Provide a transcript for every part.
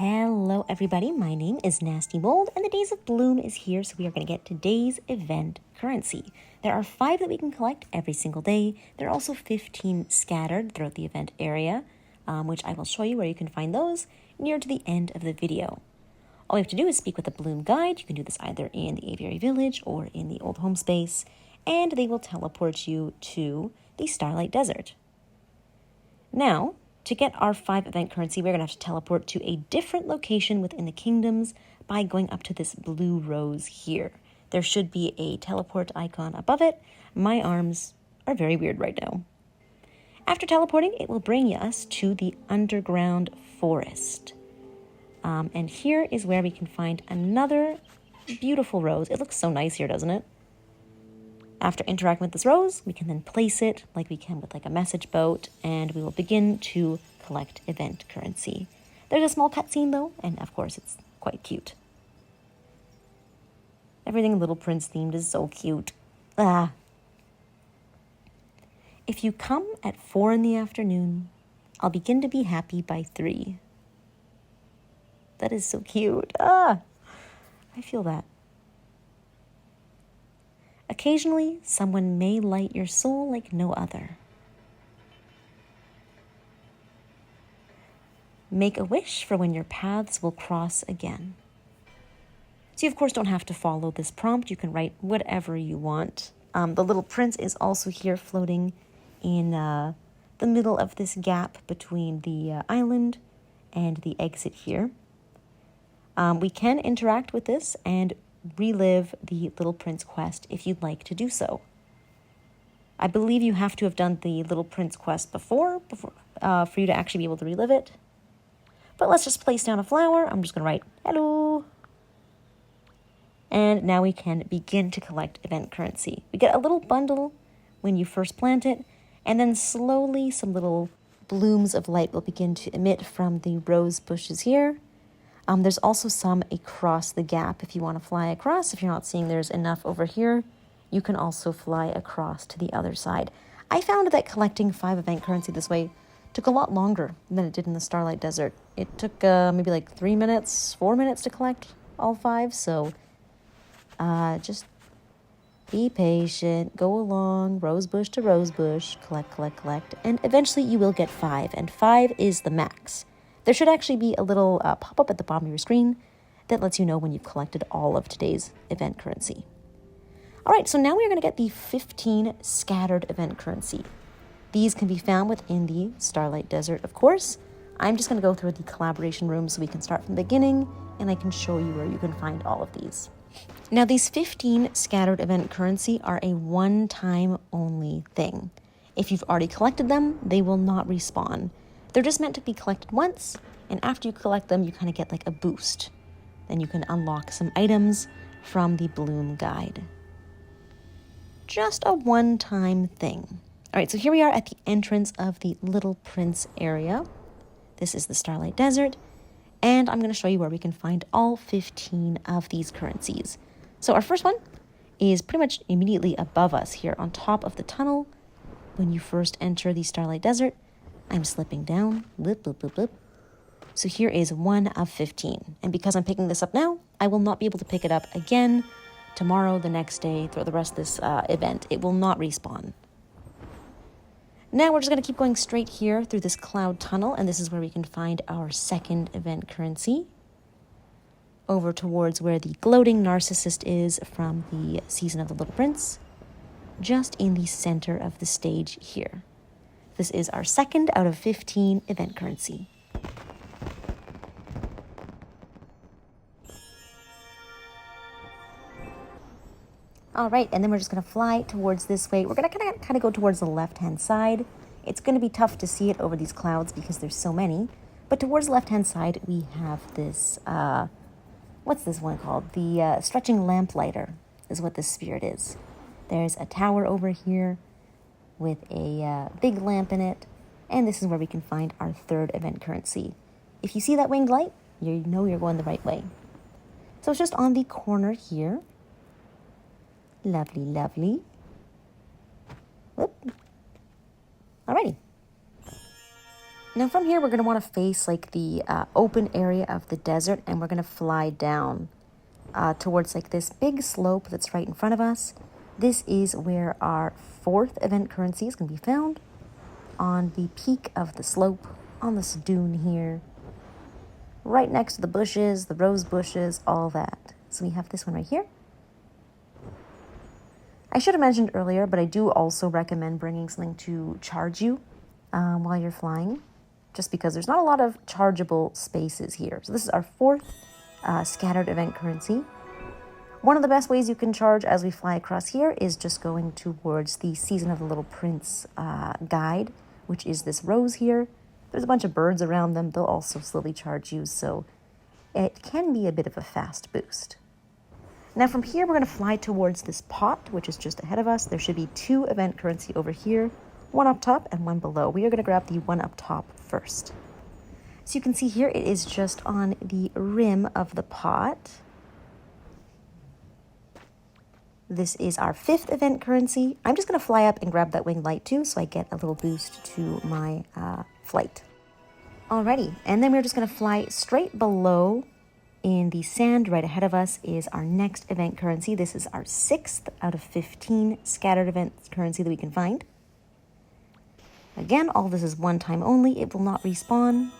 Hello everybody, my name is nastymold and the Days of Bloom is here, so we are going to get today's event currency. There are 5 that we can collect every single day. There are also 15 scattered throughout the event area, which I will show you where you can find those near to the end of the video. All you have to do is speak with the Bloom guide. You can do this either in the aviary village or in the old home space, and they will teleport you to the Starlight Desert. Now, to get our 5 event currency, we're going to have to teleport to a different location within the kingdoms by going up to this blue rose here. There should be a teleport icon above it. My arms are very weird right now. After teleporting, it will bring us to the underground forest. And here is where we can find another beautiful rose. It looks so nice here, doesn't it? After interacting with this rose, we can then place it like we can with like a message boat, and we will begin to collect event currency. There's a small cutscene though, and of course it's quite cute. Everything Little Prince themed is so cute. If you come at 4 in the afternoon, I'll begin to be happy by 3. That is so cute. I feel that. Occasionally, someone may light your soul like no other. Make a wish for when your paths will cross again. So you, of course, don't have to follow this prompt. You can write whatever you want. The Little Prince is also here floating in the middle of this gap between the island and the exit here. We can interact with this and relive the Little Prince quest if you'd like to do so. I believe you have to have done the Little Prince quest before for you to actually be able to relive it. But let's just place down a flower. I'm just going to write, hello. And now we can begin to collect event currency. We get a little bundle when you first plant it, and then slowly some little blooms of light will begin to emit from the rose bushes here. There's also some across the gap if you want to fly across. If you're not seeing there's enough over here, you can also fly across to the other side. I found that collecting 5 event currency this way took a lot longer than it did in the Starlight Desert. It took maybe like 3 minutes, 4 minutes to collect all 5. So just be patient, go along, rose bush to rose bush, collect, collect, collect, and eventually you will get 5, and 5 is the max. There should actually be a little pop-up at the bottom of your screen that lets you know when you've collected all of today's event currency. All right, so now we're going to get the 15 scattered event currency. These can be found within the Starlight Desert, of course. I'm just going to go through the collaboration room so we can start from the beginning, and I can show you where you can find all of these. Now, these 15 scattered event currency are a one-time only thing. If you've already collected them, they will not respawn. They're just meant to be collected once, and after you collect them, you kind of get like a boost. Then you can unlock some items from the Bloom guide. Just a one-time thing. All right, so here we are at the entrance of the Little Prince area. This is the Starlight Desert, and I'm going to show you where we can find all 15 of these currencies. So our first one is pretty much immediately above us here on top of the tunnel. When you first enter the Starlight Desert, I'm slipping down, blip, blip, blip, blip. So here is 1 of 15. And because I'm picking this up now, I will not be able to pick it up again tomorrow, the next day, throughout the rest of this event. It will not respawn. Now we're just going to keep going straight here through this cloud tunnel, and this is where we can find our second event currency. Over towards where the gloating narcissist is from the season of the Little Prince, just in the center of the stage here. This is our second out of 15 event currency. All right, and then we're just going to fly towards this way. We're going to kind of go towards the left-hand side. It's going to be tough to see it over these clouds because there's so many. But towards the left-hand side, we have this, what's this one called? The stretching lamplighter is what this spirit is. There's a tower over here with a big lamp in it, and this is where we can find our third event currency. If you see that winged light, you know you're going the right way. So it's just on the corner here. Lovely, lovely. Whoop. Alrighty. Now from here, we're going to want to face like the open area of the desert, and we're going to fly down towards like this big slope that's right in front of us. This is where our fourth event currency is going to be found, on the peak of the slope, on this dune here, right next to the bushes, the rose bushes, all that. So we have this one right here. I should have mentioned earlier, but I do also recommend bringing something to charge you while you're flying, just because there's not a lot of chargeable spaces here. So this is our fourth scattered event currency. One of the best ways you can charge as we fly across here is just going towards the Season of the Little Prince guide, which is this rose here. There's a bunch of birds around them. They'll also slowly charge you, so it can be a bit of a fast boost. Now from here, we're going to fly towards this pot, which is just ahead of us. There should be 2 event currency over here, one up top and one below. We are going to grab the one up top first. So you can see here, it is just on the rim of the pot. This is our 5th event currency. I'm just going to fly up and grab that wing light too, so I get a little boost to my flight. Alrighty, and then we're just going to fly straight below. In the sand right ahead of us is our next event currency. This is our 6th out of 15 scattered event currency that we can find. Again, all this is one time only. It will not respawn.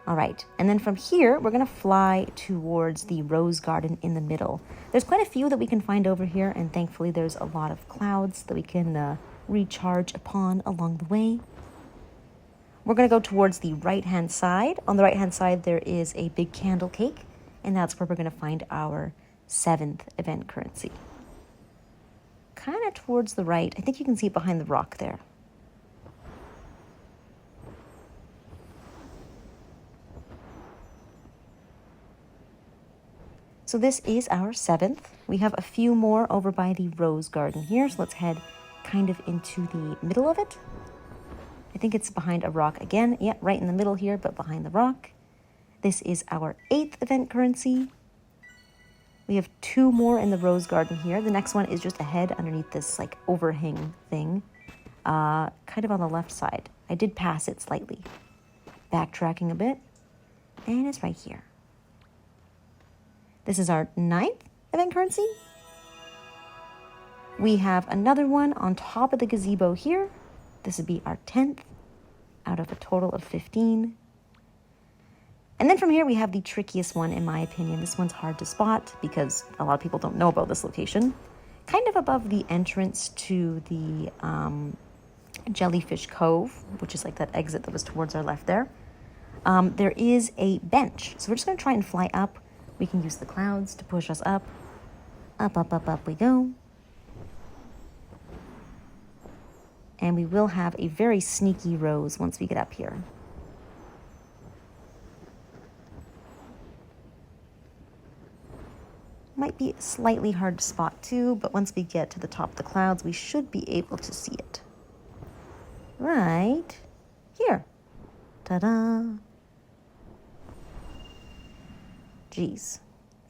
All right, and then from here, we're going to fly towards the rose garden in the middle. There's quite a few that we can find over here, and thankfully there's a lot of clouds that we can recharge upon along the way. We're going to go towards the right-hand side. On the right-hand side, there is a big candle cake, and that's where we're going to find our 7th event currency. Kind of towards the right. I think you can see it behind the rock there. So this is our 7th. We have a few more over by the rose garden here, so let's head kind of into the middle of it. I think it's behind a rock again. Yeah, right in the middle here, but behind the rock. This is our 8th event currency. We have 2 more in the rose garden here. The next one is just ahead underneath this like overhang thing, kind of on the left side. I did pass it slightly. Backtracking a bit, and it's right here. This is our 9th event currency. We have another one on top of the gazebo here. This would be our 10th out of a total of 15. And then from here, we have the trickiest one, in my opinion. This one's hard to spot because a lot of people don't know about this location. Kind of above the entrance to the Jellyfish Cove, which is like that exit that was towards our left there. There is a bench. So we're just going to try and fly up. We can use the clouds to push us up. Up, up, up, up we go. And we will have a very sneaky rose once we get up here. Might be slightly hard to spot too, but once we get to the top of the clouds, we should be able to see it. Right here. Ta-da! Jeez,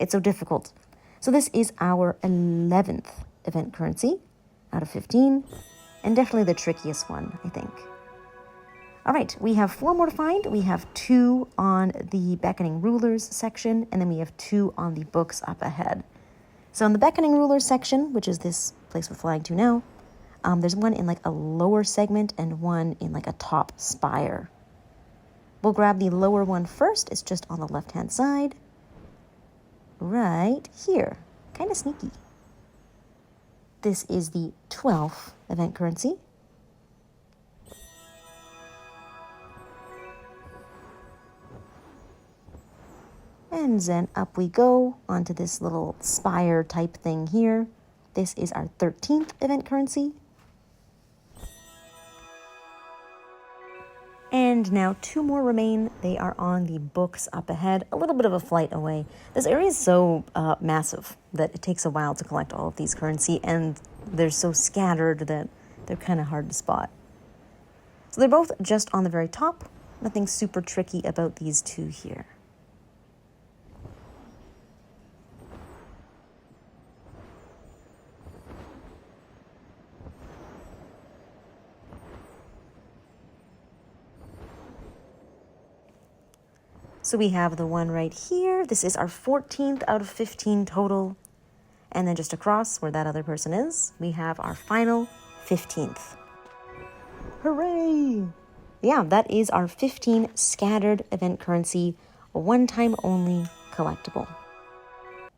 it's so difficult. So this is our 11th event currency out of 15. And definitely the trickiest one, I think. All right, we have 4 more to find. We have 2 on the Beckoning Rulers section, and then we have 2 on the books up ahead. So in the Beckoning Rulers section, which is this place we're flying to now, there's one in like a lower segment and one in like a top spire. We'll grab the lower one first. It's just on the left-hand side. Right here. Kind of sneaky. This is the 12th event currency. And then up we go onto this little spire type thing here. This is our 13th event currency. And now 2 more remain. They are on the books up ahead, a little bit of a flight away. This area is so massive that it takes a while to collect all of these currency, and they're so scattered that they're kind of hard to spot. So they're both just on the very top. Nothing super tricky about these 2 here. So we have the one right here. This is our 14th out of 15 total. And then just across where that other person is, we have our final 15th. Hooray! Yeah, that is our 15 scattered event currency, a one-time only collectible.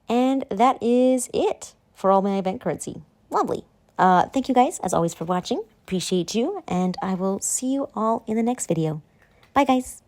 And that is it for all my event currency. Lovely. Thank you guys, as always, for watching. Appreciate you, and I will see you all in the next video. Bye, guys.